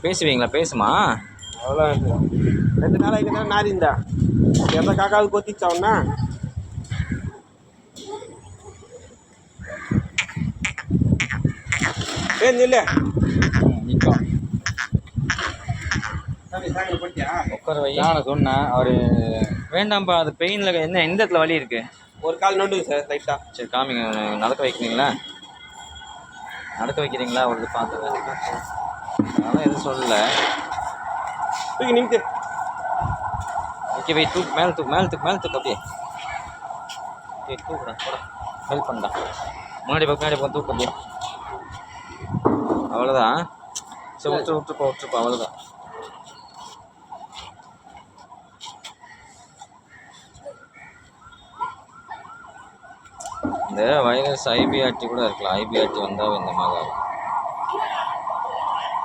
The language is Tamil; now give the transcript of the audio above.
பேசுவீங்களா? பேசுமா? அவ்வளோ 2 நாளாக இங்கே தான் நாரி இருந்தா எந்த காக்காவுக்கு கொத்திச்சாவுன்னா இல்லை நிற்கும். போட்டியா உட்கார வை. நான் சொன்னேன் அவர் வேண்டாம்ப்பா. அது பெயினில் என்ன எந்த இடத்துல வலி இருக்குது? ஒரு கால் நோண்டுங்க சார் லைட்டாக. சரி காமிங்க. நடக்க வைக்கிறீங்களா? நடக்க வைக்கிறீங்களா? ஒரு இது பார்த்துங்க. அதெல்லாம் எதுவும் சொல்லலை. தூக்கி நிமித்து. ஓகே வை. தூக்கு மேலே தூக்கு மேலே தூக்கு மேலே தூக்கு அப்படியே. ஓகே தூக்குடா போடா. ஹெல்ப் பண்ணா. முன்னாடி பக்கம் தூக்கு அப்படியே. அவ்வளோதான். சரி விட்டுருப்பா அவ்வளோதான். இந்த வைரஸ் ஐபிஆர்டி கூட இருக்கலாம். ஐபிஆர்டி வந்தால் இந்த மாதிரி இருக்கும்.